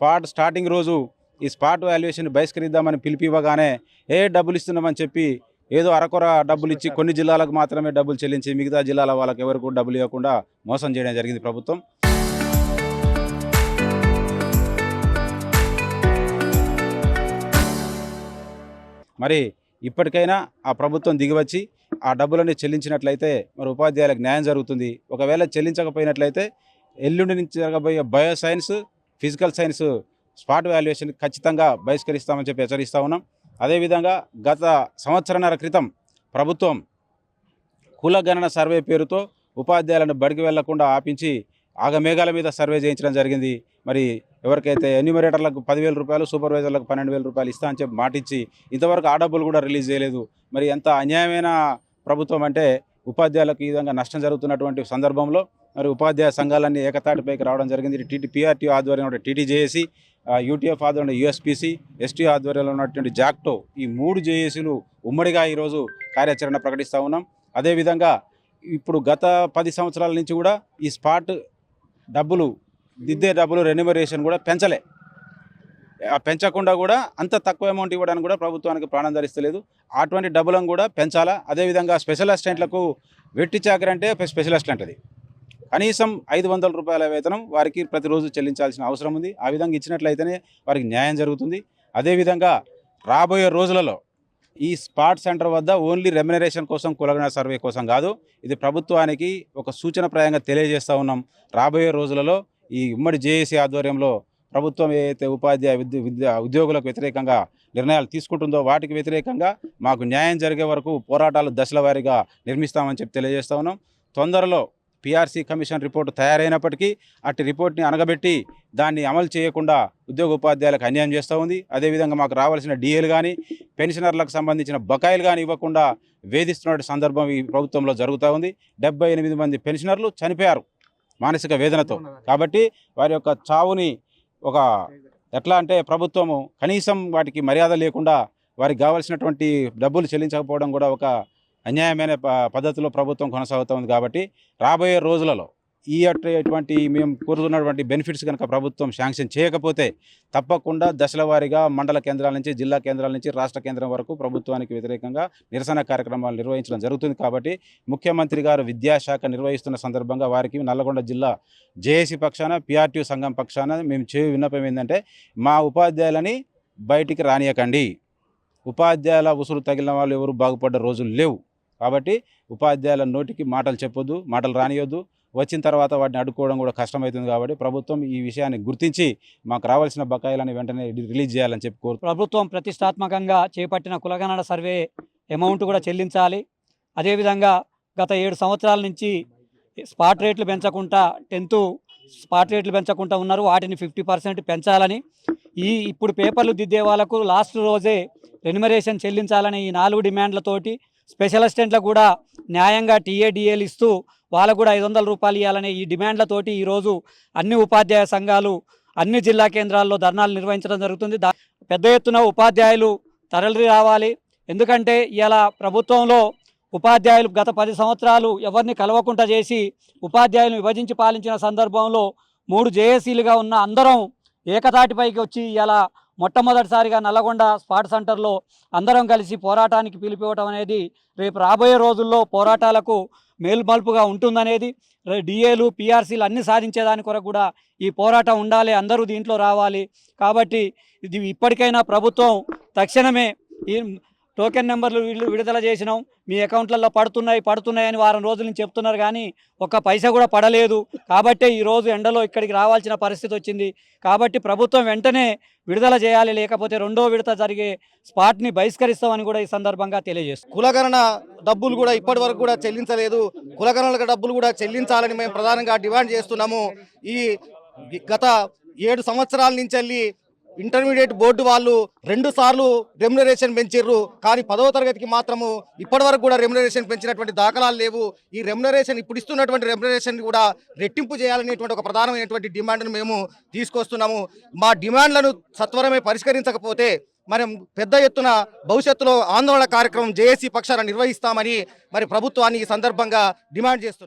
Starting రోజు ఈ spot valuation బహిష్కరిద్దామని పిలిపివ్వగానే డబ్బులు ఇస్తున్నామని చెప్పి ఏదో అరకొర డబ్బులు ఇచ్చి కొన్ని జిల్లాలకు మాత్రమే డబ్బులు చెల్లించి మిగతా జిల్లాల వాళ్ళకి ఎవరికి డబ్బులు ఇవ్వకుండా మోసం చేయడం జరిగింది ప్రభుత్వం. మరి ఇప్పటికైనా ఆ ప్రభుత్వం దిగివచ్చి ఆ డబ్బులని చెల్లించినట్లయితే మరి ఉపాధ్యాయులకు న్యాయం జరుగుతుంది. ఒకవేళ చెల్లించకపోయినట్లయితే ఎల్లుండి నుంచి జరగబోయే bioscience, physical science spot valuation ఖచ్చితంగా బహిష్కరిస్తామని చెప్పి హెచ్చరిస్తూ ఉన్నాం. అదేవిధంగా గత సంవత్సరన్నర క్రితం ప్రభుత్వం కులగణన సర్వే పేరుతో ఉపాధ్యాయులను బడికి వెళ్లకుండా ఆపించి ఆగమేఘాల మీద సర్వే చేయించడం జరిగింది. మరి ఎవరికైతే ఎన్యూమరేటర్లకు 10,000 రూపాయలు, సూపర్వైజర్లకు 12,000 రూపాయలు ఇస్తా అని చెప్పి మాటిచ్చి ఇంతవరకు ఆ డబ్బులు కూడా రిలీజ్ చేయలేదు. మరి ఎంత అన్యాయమైన ప్రభుత్వం అంటే ఉపాధ్యాయులకు ఈ విధంగా నష్టం జరుగుతున్నటువంటి సందర్భంలో మరి ఉపాధ్యాయ సంఘాలన్నీ ఏకతాటిపైకి రావడం జరిగింది. పిఆర్టీ ఆధ్వర్యంలో టీటీజేఏసీ, యూటీఎఫ్ ఆధ్వర్యంలో యూఎస్పీసీ, ఎస్టీ ఆధ్వర్యంలో ఉన్నటువంటి జాక్టో, ఈ 3 జేఏసీలు ఉమ్మడిగా ఈరోజు కార్యాచరణ ప్రకటిస్తూ ఉన్నాం. అదేవిధంగా ఇప్పుడు గత 10 సంవత్సరాల నుంచి కూడా ఈ స్పాట్ డబ్బులు, దిద్దే డబ్బులు రెన్యూమరేషన్ కూడా పెంచకుండా కూడా అంత తక్కువ అమౌంట్ ఇవ్వడానికి కూడా ప్రభుత్వానికి ప్రాణం ధరిస్తలేదు. అటువంటి డబ్బులను కూడా పెంచాలా. అదేవిధంగా స్పెషల్ అసిస్టెంట్లకు వెట్టి చాకరీ అంటే స్పెషల్ అసిస్టెంట్ అది కనీసం 500 రూపాయల వేతనం వారికి ప్రతిరోజు చెల్లించాల్సిన అవసరం ఉంది. ఆ విధంగా ఇచ్చినట్లయితేనే వారికి న్యాయం జరుగుతుంది. అదేవిధంగా రాబోయే రోజులలో ఈ స్పాట్ సెంటర్ వద్ద ఓన్లీ రెమ్యునరేషన్ కోసం, కులగణన సర్వే కోసం కాదు, ఇది ప్రభుత్వానికి ఒక సూచనప్రాయంగా తెలియజేస్తూ ఉన్నాం. రాబోయే రోజులలో ఈ ఉమ్మడి జేఏసీ ఆధ్వర్యంలో ప్రభుత్వం ఏదైతే ఉద్యోగులకు వ్యతిరేకంగా నిర్ణయాలు తీసుకుంటుందో వాటికి వ్యతిరేకంగా మాకు న్యాయం జరిగే వరకు పోరాటాలు దశల వారీగా నిర్మిస్తామని చెప్పి తెలియజేస్తూ ఉన్నాం. తొందరలో పిఆర్సీ కమిషన్ రిపోర్టు తయారైనప్పటికీ అట్టి రిపోర్ట్ని అనగబెట్టి దాన్ని అమలు చేయకుండా ఉద్యోగ ఉపాధ్యాయులకు అన్యాయం చేస్తూ ఉంది. అదేవిధంగా మాకు రావాల్సిన డిఏలు కానీ, పెన్షనర్లకు సంబంధించిన బకాయిలు కానీ ఇవ్వకుండా వేధిస్తున్న సందర్భం ఈ ప్రభుత్వంలో జరుగుతూ ఉంది. 78 మంది పెన్షనర్లు చనిపోయారు మానసిక వేదనతో. కాబట్టి వారి యొక్క చావుని ఎట్లా అంటే ప్రభుత్వము కనీసం వాటికి మర్యాద లేకుండా వారికి కావాల్సినటువంటి డబ్బులు చెల్లించకపోవడం కూడా ఒక అన్యాయమైన పద్ధతిలో ప్రభుత్వం కొనసాగుతూ ఉంది. కాబట్టి రాబోయే రోజులలో ఇటువంటి మేము కోరుతున్నటువంటి బెనిఫిట్స్ కనుక ప్రభుత్వం శాంక్షన్ చేయకపోతే తప్పకుండా దశల వారీగా మండల కేంద్రాల నుంచి, జిల్లా కేంద్రాల నుంచి, రాష్ట్ర కేంద్రం వరకు ప్రభుత్వానికి వ్యతిరేకంగా నిరసన కార్యక్రమాలు నిర్వహించడం జరుగుతుంది. కాబట్టి ముఖ్యమంత్రి గారు విద్యాశాఖ నిర్వహిస్తున్న సందర్భంగా వారికి నల్లగొండ జిల్లా జేఏసీ పక్షాన, పిఆర్టీ సంఘం పక్షాన మేము విన్నపం ఏంటంటే మా ఉపాధ్యాయులని బయటికి రానియకండి. ఉపాధ్యాయుల ఉసురు తగిలిన వాళ్ళు ఎవరు బాగుపడ్డ రోజులు లేవు. కాబట్టి ఉపాధ్యాయుల నోటికి మాటలు చెప్పొద్దు, మాటలు రానియొద్దు. వచ్చిన తర్వాత వాటిని అడ్డుకోవడం కూడా కష్టమవుతుంది. కాబట్టి ప్రభుత్వం ఈ విషయాన్ని గుర్తించి మాకు రావాల్సిన బకాయిలను వెంటనే రిలీజ్ చేయాలని చెప్పి ప్రభుత్వం ప్రతిష్టాత్మకంగా చేపట్టిన కులగణన సర్వే అమౌంట్ కూడా చెల్లించాలి. అదేవిధంగా గత 7 సంవత్సరాల నుంచి స్పాట్ రేట్లు పెంచకుండా 10th స్పాట్ రేట్లు పెంచకుండా ఉన్నారు. వాటిని 50% పెంచాలని, ఇప్పుడు పేపర్లు దిద్దే వాళ్ళకు లాస్ట్ రోజే రెన్యుమరేషన్ చెల్లించాలని ఈ 4 డిమాండ్లతోటి స్పెషల్ అసిస్టెంట్లకు కూడా న్యాయంగా టీఏడిఏలు ఇస్తూ వాళ్ళకు కూడా 500 రూపాయలు ఇవ్వాలనే ఈ డిమాండ్లతోటి ఈరోజు అన్ని ఉపాధ్యాయ సంఘాలు అన్ని జిల్లా కేంద్రాల్లో ధర్నాలు నిర్వహించడం జరుగుతుంది. పెద్ద ఎత్తున ఉపాధ్యాయులు తరలి రావాలి. ఎందుకంటే ఇలా ప్రభుత్వంలో ఉపాధ్యాయులు గత 10 సంవత్సరాలు ఎవరిని కలవకుండా చేసి ఉపాధ్యాయులను విభజించి పాలించిన సందర్భంలో 3 జేఏసీలుగా ఉన్న అందరం ఏకతాటిపైకి వచ్చి ఇలా మొట్టమొదటిసారిగా నల్లగొండ స్పాట్ సెంటర్లో అందరం కలిసి పోరాటానికి పిలిపివ్వటం అనేది రేపు రాబోయే రోజుల్లో పోరాటాలకు మేల్మల్పుగా ఉంటుందనేది, డిఏలు, పిఆర్సీలు అన్నీ సాధించేదాని కొరకు కూడా ఈ పోరాటం ఉండాలి, అందరూ దీంట్లో రావాలి. కాబట్టి ఇది ఇప్పటికైనా ప్రభుత్వం తక్షణమే ఈ టోకెన్ నెంబర్లు విడుదల చేసినాం, మీ అకౌంట్లలో పడుతున్నాయని వారం రోజుల నుంచి చెప్తున్నారు, కానీ ఒక్క పైసా కూడా పడలేదు. కాబట్టే ఈరోజు ఎండలో ఇక్కడికి రావాల్సిన పరిస్థితి వచ్చింది. కాబట్టి ప్రభుత్వం వెంటనే విడుదల చేయాలి, లేకపోతే 2వ విడత జరిగే స్పాట్ని బహిష్కరిస్తామని కూడా ఈ సందర్భంగా తెలియజేస్తాం. కులగణన డబ్బులు కూడా ఇప్పటి వరకు కూడా చెల్లించలేదు. కులగణన డబ్బులు కూడా చెల్లించాలని మేము ప్రధానంగా డిమాండ్ చేస్తున్నాము. ఈ గత 7 సంవత్సరాల నుంచి వెళ్ళి ఇంటర్మీడియట్ బోర్డు వాళ్ళు 2 సార్లు రెమ్యునరేషన్ పెంచారు, కానీ 10వ తరగతికి మాత్రము ఇప్పటి వరకు కూడా రెమ్యునరేషన్ పెంచినటువంటి దాఖలాలు లేవు. ఈ రెమ్యునరేషన్ ఇప్పుడు ఇస్తున్నటువంటి రెమ్యునరేషన్ కూడా రెట్టింపు చేయాలనేటువంటి ఒక ప్రధానమైనటువంటి డిమాండ్ను మేము తీసుకొస్తున్నాము. మా డిమాండ్లను సత్వరమే పరిష్కరించకపోతే మనం పెద్ద ఎత్తున భవిష్యత్తులో ఆందోళన కార్యక్రమం జేఏసీ పక్షాన నిర్వహిస్తామని ప్రభుత్వాన్ని ఈ సందర్భంగా డిమాండ్ చేస్తున్నాం.